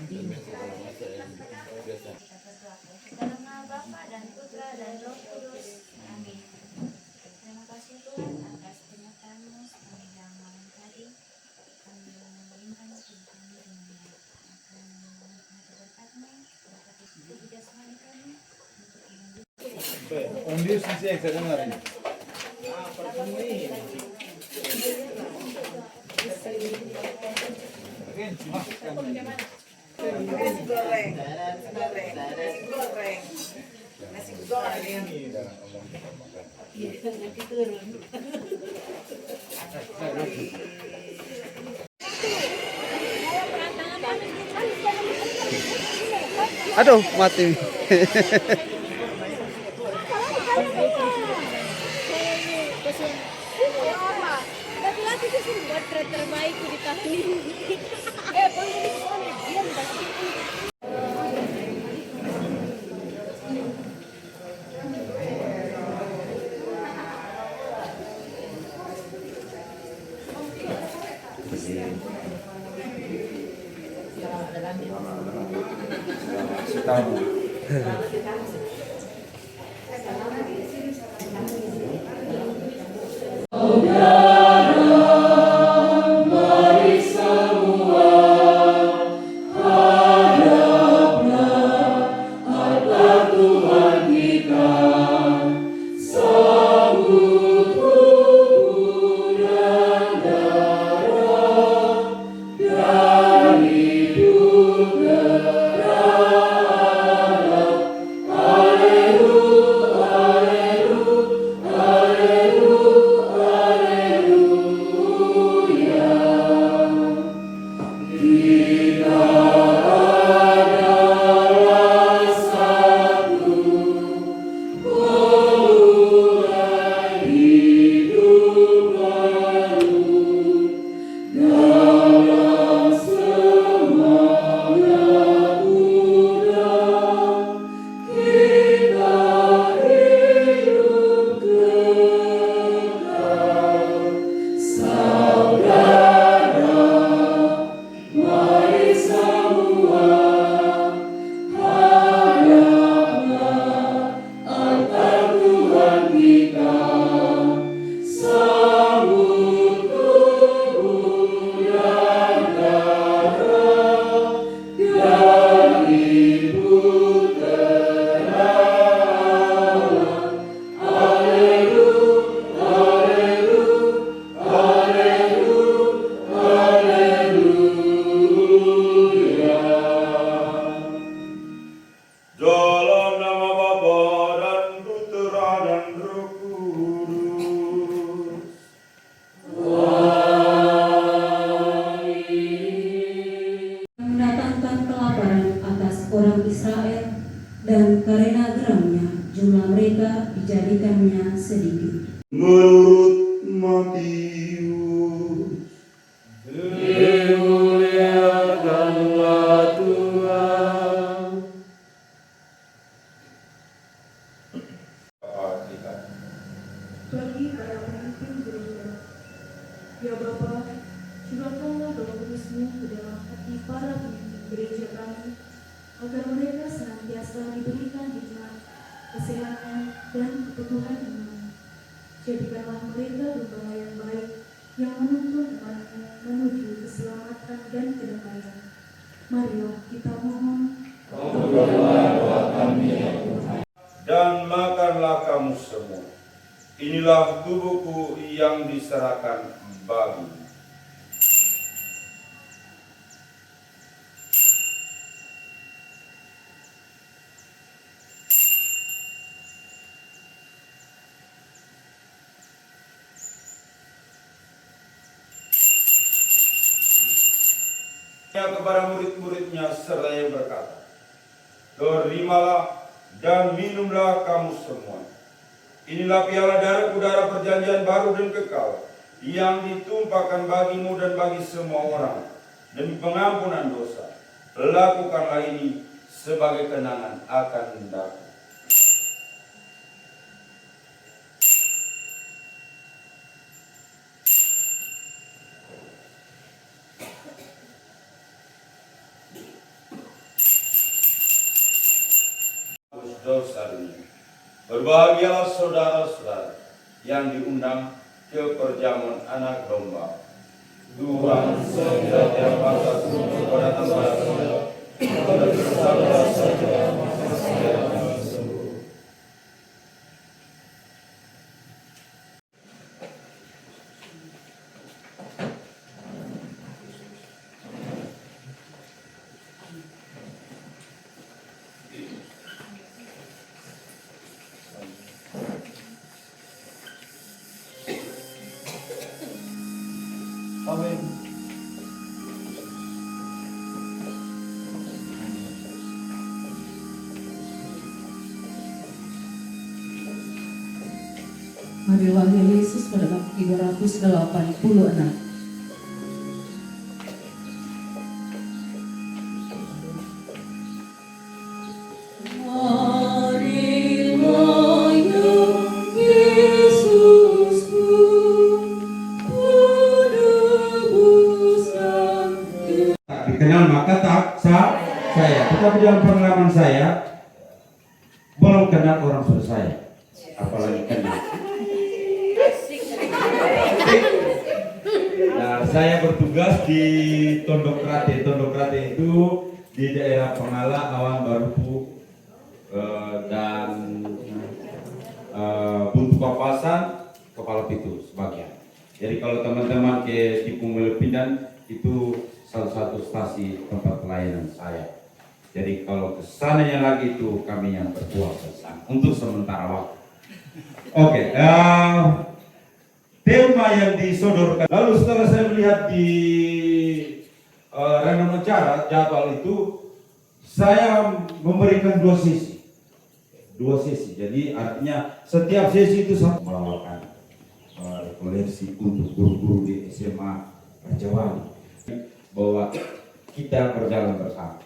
Dalam nama Bapa dan Putra dan Roh Kudus. Amin. Terima kasih Tuhan atas penyertaan-Mu sepanjang malam tadi. Kami memohonkan hidup kami dengan baik. Akan menikmati berkat-Mu, berkati tubuh jasmani kami untuk melanjutkan. Un Dios sí se dengar. Nasi goreng, nasi goreng. Nanti turun. Aduh, mati. Laki-laki itu buat terbaik di tahun ini. orang Israel, dan karena geramnya jumlah mereka dijadikannya sedikit. Menurut Matius, dimuliakanlah Tuhan. Bagi para pemimpin gereja, ya Bapa, curahkanlah Roh Kudus-Mu ke dalam hati para pemimpin gereja kami, agar mereka senantiasa diberikan hikmat, kesehatan, dan keteguhan iman. Jadikanlah mereka domba yang baik, yang menuntun umat-Mu menuju keselamatan dan kedamaian. Marilah kita mohon. Dan makanlah kamu semua. Inilah tubuhku yang diserahkan bagimu. Kepada murid-muridnya seraya berkata, terimalah dan minumlah kamu semua. Inilah piala darahku, darah perjanjian baru dan kekal, yang ditumpahkan bagimu dan bagi semua orang demi pengampunan dosa. Lakukanlah ini sebagai kenangan akan daku. dosa dunia. Berbahagialah saudara-saudara yang diundang ke perjamuan anak domba. Tuhan senantiasa berkati kepada tempat kepada bersabar saja masa sembuh. Amin. Hari lahir Yesus pada tahun 386. Dikenal maka tak saya, tetapi dalam pengalaman saya belum kenal orang sudah saya, apalagi kenal. Nah, saya bertugas di Tondok Rate. Tondok Rate itu di daerah Pengala, Awan, Barupu, dan Buntu Papasan, Kepala Pitu sebagian. Jadi kalau teman-teman ke Tipung Melepindan itu salah satu stasi tempat pelayanan saya. Jadi kalau kesananya lagi itu kami yang berpuasa untuk sementara waktu. Oke, tema yang disodorkan. Lalu setelah saya melihat di random acara jadwal itu, saya memberikan dua sesi. Jadi artinya setiap sesi itu satu melakukan rekoleksi untuk guru-guru di SMA Rajawali, bahwa kita berjalan bersama.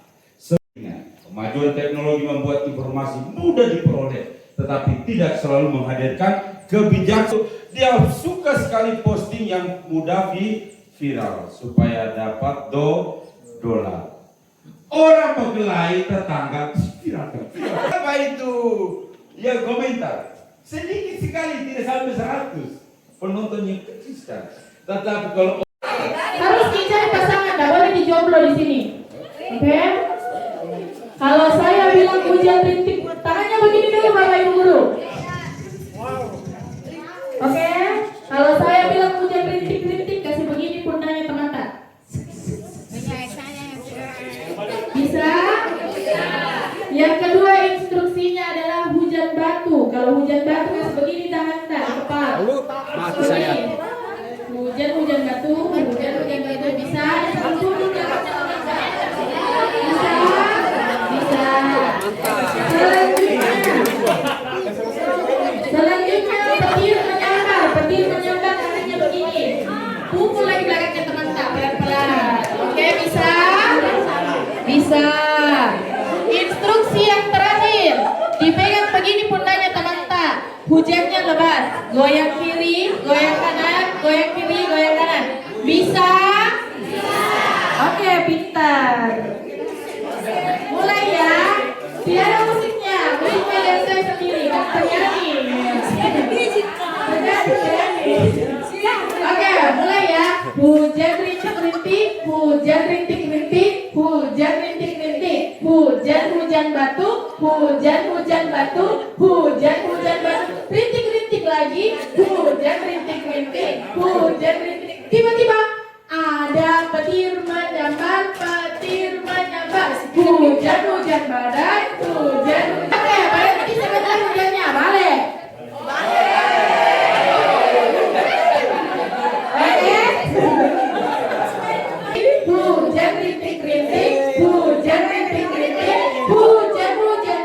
Kemajuan teknologi membuat informasi mudah diperoleh, tetapi tidak selalu menghadirkan kebijaksanaan. Dia suka sekali posting yang mudah viral supaya dapat dolar. Orang berkelahi tetangga viral. Apa itu? Ya komentar sedikit sekali, tidak sampai 100. Penontonnya kecil sekali. Tetapi kalau Harus dicari pasangan, nggak boleh dijomblo di sini. Oke? Kalau saya bilang hujan rintik, tangannya begini dulu Bapak Ibu Guru. Oke? Kalau saya bilang hujan rintik, kasih begini pundaknya teman-teman. Bisa? Yang kedua instruksinya adalah hujan batu. Kalau hujan batu kasih begini tangan kepala. Mati saya. Hujan batu, bisa. Selanjutnya petir menyambar tangannya begini. Pukul lagi belakangnya teman-teman pelan-pelan. Oke, bisa. Instruksi yang terakhir, dipegang begini pundaknya teman-teman. Hujannya lebat, goyang kiri, goyang kanan, goyang kiri, goyang kanan. Bisa? Oke, pintar. Mulai ya. Tiada musiknya dari saya sendiri, kan penyanyi. Oke, mulai ya. Hujan rintik-rintik, hujan rintik-rintik, hujan rintik-rintik, hujan batu, hujan batu, hujan batu, rintik-rintik lagi, hujan rintik-rintik, hujan rintik. Tiba-tiba ada petir menyambar, hujan badai, hujan. Oke, balik lagi sebentar hujannya, balik. Hujan rintik-rintik, hujan rintik-rintik, hujan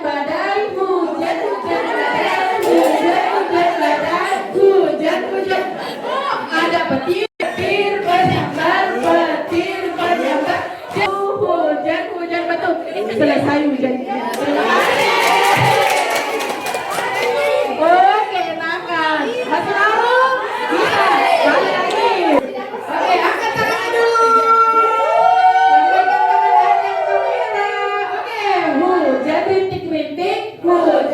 badai, hujan badai, hujan badai, hujan. Oh, ada petir menyambar, hujan batu. Selesai hujannya. Oke, nakal. Masih lalu? Bisa. Balik lagi. Oke, angkat tangannya dulu. Lambaikan tangan yang kamera. Oke, hujan rintik-rintik, hujan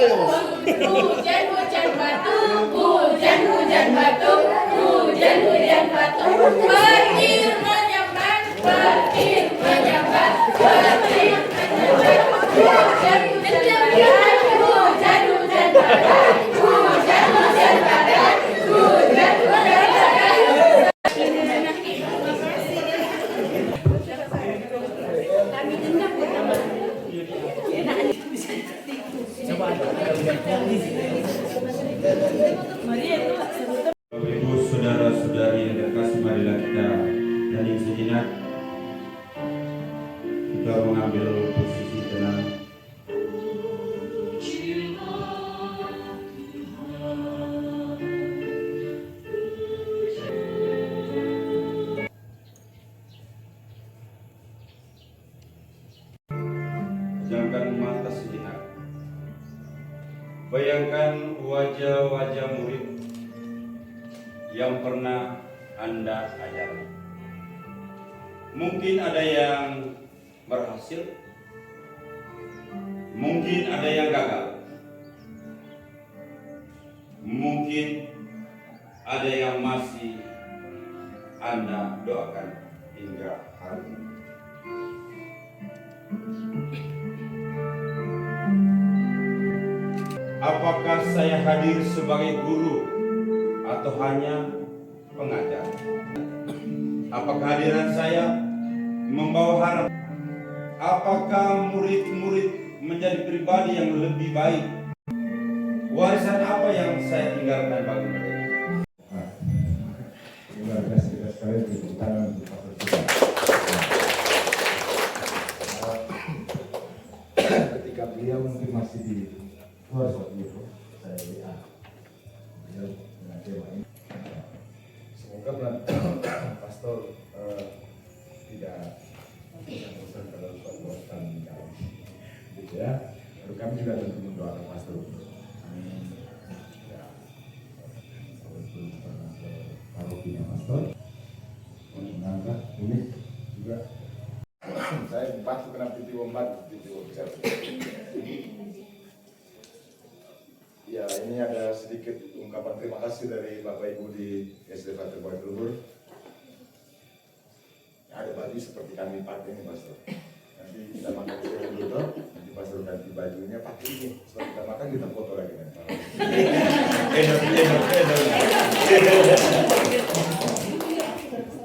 Hujan batu, hujan batu, hujan batu. Petir menyambar, petir menyambar, petir menyambar. Hujan badai, hujan badai, hujan badai, hujan badai. Bapak Ibu, saudara-saudari yang terkasih, marilah kita hening sejenak. Kita mengambil posisi tenang. Pejamkan mata sejenak. Bayangkan wajah-wajah murid yang pernah Anda ajari. Mungkin ada yang berhasil, mungkin ada yang gagal, mungkin ada yang masih Anda doakan hingga hari ini. Apakah saya hadir sebagai guru atau hanya pengajar? Apa kehadiran saya membawa harap? Apakah murid-murid menjadi pribadi yang lebih baik? Warisan apa yang saya tinggalkan bagi mereka? Terima kasih kita sekali tepuk tangan untuk pastor kita. Ketika beliau mungkin masih di luar waktu itu, saya lihat beliau dengan tema ini. Semoga pastor tidak bosan kalau suatu tanggung jawab, gitu ya. Lalu kami juga tentu mendoakan pastor. Amin. Ya, parokinya pastor, mengangkat unik juga. Saya bantu kena titi wombat saya. Ya, ini ada sedikit ungkapan terima kasih dari Bapak Ibu di SD Frater Bukit Luhur. Ada baju seperti kami pakai ini, pastor. Nanti kita makan dulu, nanti pastor ganti bajunya pakai ini. Setelah kita makan kita foto lagi nanti.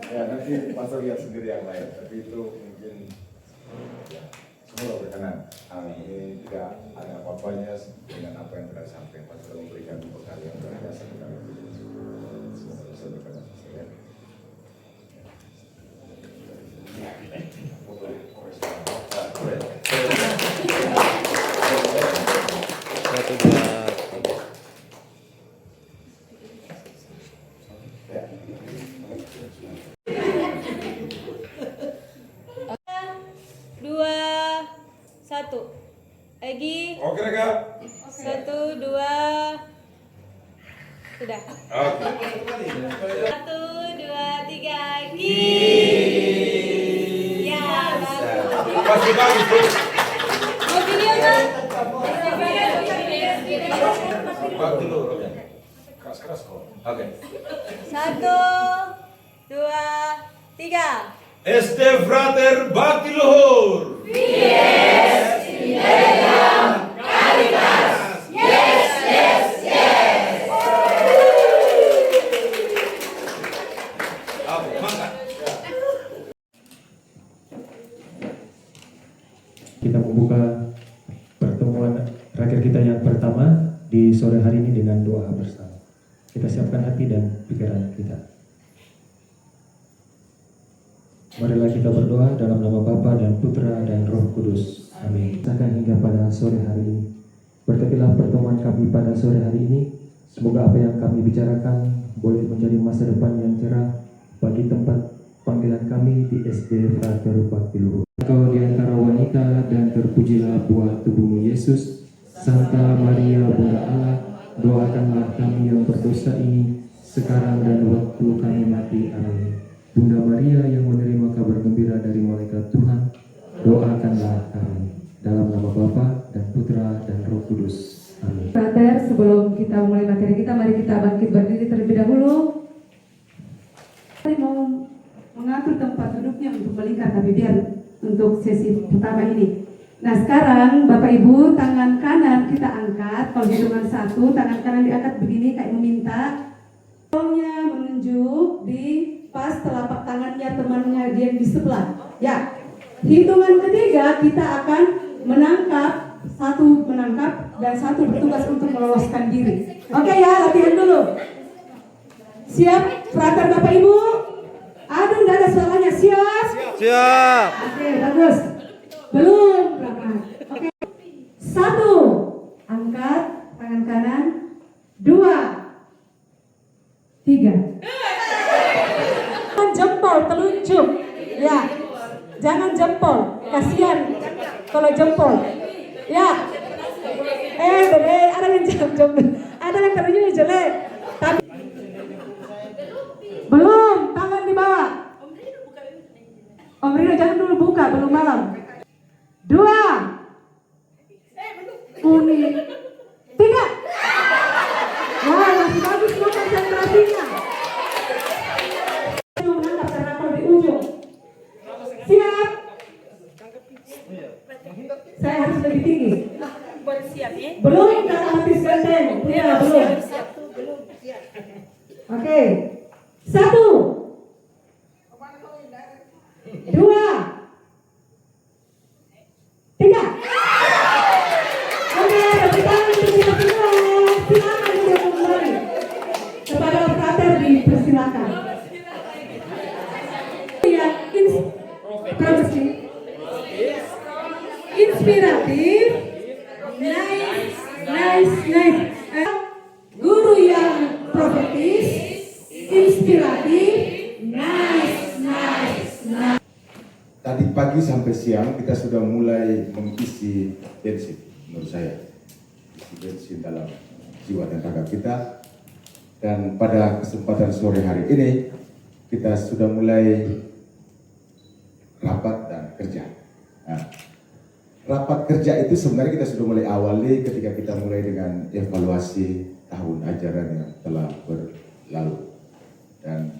Ya, nanti pastor lihat sendiri yang lain. Tapi itu mungkin ya, semua berkenan. Ini tidak ada apa-apanya dengan apa yang telah disampaikan. Pastor memberikan bekal yang luar biasa kepada kita. Semoga bisa berkenan, pastor ya. Satu, dua, tiga. Dua, satu. Lagi. Oke, Rega. 1, 2. Sudah. Oke. 1, 2, 3. Ya, Masih bagus. mau video kan? Waktu dulu. Keras kok. Oke. 1, 2, 3. SD Frater Bakti Luhur. Oke, mangkat. Kita membuka pertemuan terakhir kita yang pertama di sore hari ini dengan doa bersama. Kita siapkan hati dan pikiran kita. Marilah kita berdoa dalam nama Bapa dan Putra dan Roh Kudus. Amin. Akan hingga pada sore hari ini. Berkatilah pertemuan kami pada sore hari ini. Semoga apa yang kami bicarakan boleh menjadi masa depan yang cerah bagi tempat panggilan kami di SD Frater Bukit Luhur. Engkau di antara wanita dan terpujilah buah tubuhmu Yesus. Santa Maria Bunda Allah, doakanlah kami yang berdosa ini sekarang dan waktu kami mati. Amin. Bunda Maria yang menerima kabar gembira dari malaikat Tuhan, doakanlah kami. Dalam nama Bapa dan Putra dan Roh Kudus. Amin. Frater, sebelum kita mulai materi kita, mari kita bangkit berdiri terlebih dahulu. Saya mau mengatur tempat duduknya untuk melingkar, tapi biar untuk sesi pertama ini. Nah sekarang Bapak Ibu, tangan kanan kita angkat, kalau hitungan 1, tangan kanan diangkat begini kayak meminta. Tolongnya menunjuk di pas telapak tangannya temannya dia di sebelah. Ya, hitungan ketiga kita akan menangkap, satu menangkap dan satu bertugas untuk meloloskan diri. Oke ya, latihan dulu. Siap, frater Bapak Ibu? Aduh, nggak ada suaranya. Siap? Siap. Oke, bagus. Belum, berapa? Oke. 1, angkat tangan kanan. 2, 3. Jempol telunjuk. Ya. Jangan jempol. Kasihan kalau jempol. Ya. Ada yang jempol. Ada yang telunjuknya jelek. Tapi belum, tangan di bawah. Om Rino jangan dulu buka, belum malam. 2, kuning, 3. Wah, masih bagus semua konsentrasinya. Saya menangkap karena kalau di ujung. Siap. Saya harus lebih tinggi. Belum kata hati ganteng. Ya, belum. Oke. 1, 2, 3. Oke, bagi tangan untuk kita semua. Silakan untuk kembali. Kepada frater dipersilakan. Ya, inspiratif. Nice. Guru yang profetis, inspiratif, nice. Tadi pagi sampai siang kita sudah mulai mengisi bensin, menurut saya, isi bensin dalam jiwa dan raga kita. Dan pada kesempatan sore hari ini kita sudah mulai rapat dan kerja. Nah, rapat kerja itu sebenarnya kita sudah mulai awali ketika kita mulai dengan evaluasi tahun ajaran yang telah berlalu. Dan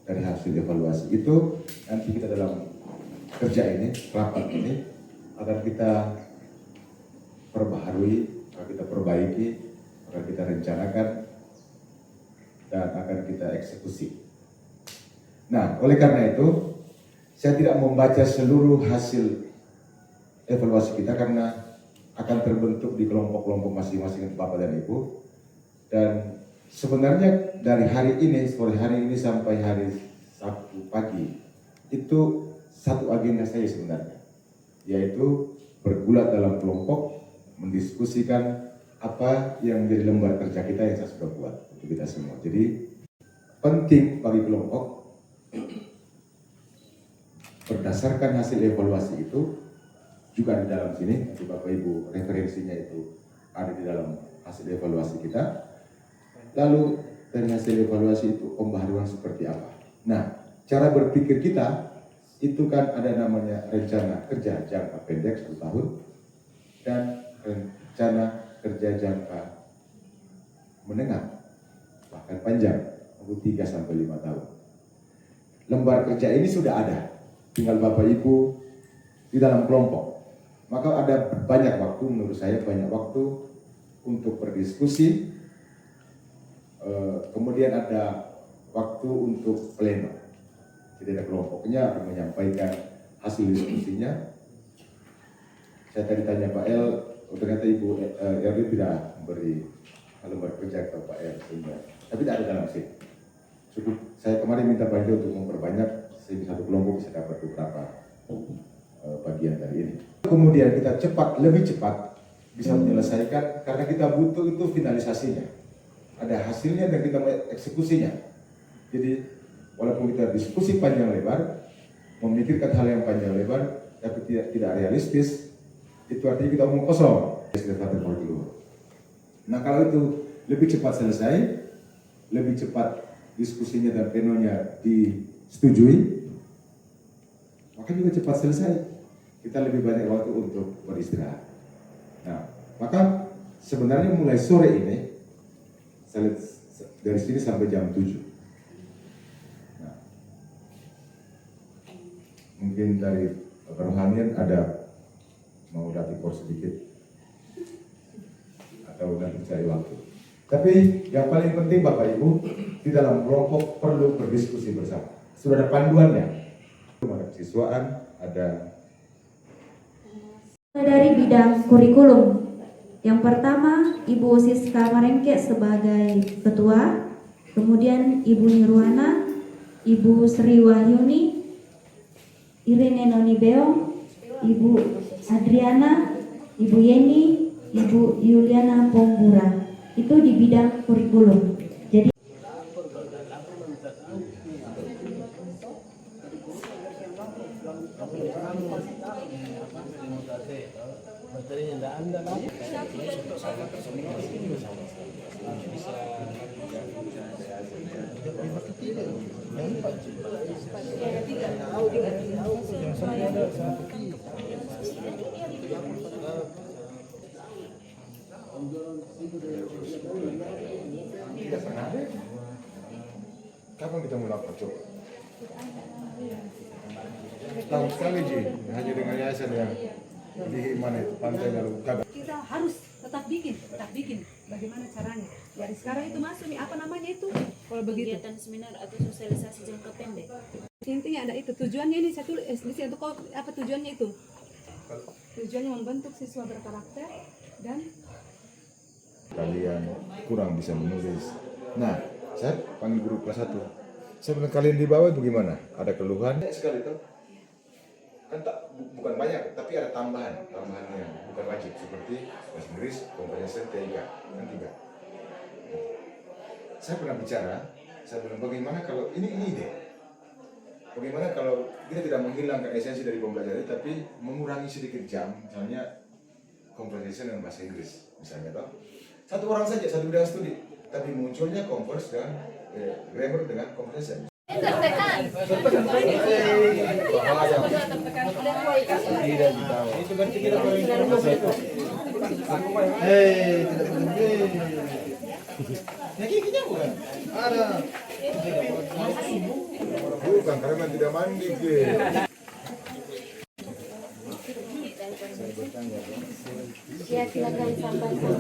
dari hasil evaluasi itu nanti kita dalam kerja ini, rapat ini akan kita perbaharui, akan kita perbaiki, akan kita rencanakan dan akan kita eksekusi. Nah, oleh karena itu saya tidak membaca seluruh hasil evaluasi kita karena akan terbentuk di kelompok-kelompok masing-masing Bapak dan Ibu. Dan sebenarnya dari hari ini, sore hari ini sampai hari Sabtu pagi, itu satu agenda saya sebenarnya, yaitu bergulat dalam kelompok, mendiskusikan apa yang menjadi lembar kerja kita yang saya sudah buat untuk kita semua. Jadi penting bagi kelompok berdasarkan hasil evaluasi itu juga di dalam sini, nanti Bapak Ibu referensinya itu ada di dalam hasil evaluasi kita. Lalu dari hasil evaluasi itu pembaharuan seperti apa. Nah, cara berpikir kita itu kan ada namanya rencana kerja jangka pendek 1 tahun dan rencana kerja jangka menengah bahkan panjang untuk 3 sampai 5 tahun. Lembar kerja ini sudah ada, tinggal Bapak Ibu di dalam kelompok. Maka ada banyak waktu, menurut saya banyak waktu untuk berdiskusi. Kemudian ada waktu untuk pleno. Jadi ada kelompoknya akan menyampaikan hasil diskusinya. Saya tadi tanya Pak El, ternyata Ibu Erwin tidak memberi lembar kerja ke Pak El sehingga, tapi tidak ada dalam sini. Cukup saya kemarin minta Pak El untuk memperbanyak sehingga satu kelompok bisa dapat beberapa bagian dari ini. Kemudian kita lebih cepat bisa menyelesaikan karena kita butuh itu finalisasinya. Ada hasilnya dan kita eksekusinya. Jadi walaupun kita diskusi panjang lebar, memikirkan hal yang panjang lebar, tapi tidak realistis, itu artinya kita omong kosong. Nah kalau itu lebih cepat selesai, lebih cepat diskusinya dan plenonya disetujui, maka juga cepat selesai. Kita lebih banyak waktu untuk beristirahat. Nah, maka sebenarnya mulai sore ini, saya lihat dari sini sampai jam 7. Nah, mungkin dari kerohanian ada mau latih kor sedikit atau nanti cari waktu. Tapi yang paling penting Bapak Ibu, di dalam kelompok perlu berdiskusi bersama. Sudah ada panduannya. Ada kesiswaan, ada dari bidang kurikulum. Yang pertama, Ibu Siska Marengke sebagai ketua, kemudian Ibu Nirwana, Ibu Sri Wahyuni, Irene Noni Beong, Ibu Adriana, Ibu Yeni, Ibu Yuliana Ponggura. Itu di bidang kurikulum. Jadi tidak pernah ada. Kapan kita mulai coba? Tahu sekali Ji, hanya dengan yayasan yang di mana itu pantai lalu kagak. Kita harus tetap bikin. Bagaimana caranya? Dari sekarang itu masuk nih, apa namanya itu? Kalau begitu. Kegiatan seminar atau sosialisasi jangka pendek. Intinya ada itu. Tujuannya ini saya tulis di situ kok apa tujuannya itu? Tujuannya membentuk siswa berkarakter dan Kalian kurang bisa menulis. Nah, saya panggil guru kelas 1. Saya bilang kalian di bawah bagaimana? Ada keluhan? Sekali itu. Kan bukan banyak, tapi ada tambahan yang bukan wajib seperti bahasa Inggris, comprehension, TIK, kan 3. Saya pernah bicara, saya bilang bagaimana kalau ini ide. Bagaimana kalau kita tidak menghilangkan esensi dari pembelajaran tapi mengurangi sedikit jam, misalnya comprehension dan bahasa Inggris, misalnya toh. Satu orang saja, satu bidang studi, tapi munculnya converse dan grammar dengan comprehension. Itu berarti kita bukan? Ada. Bukan, karena tidak mandi ke. ya silakan sampaikan.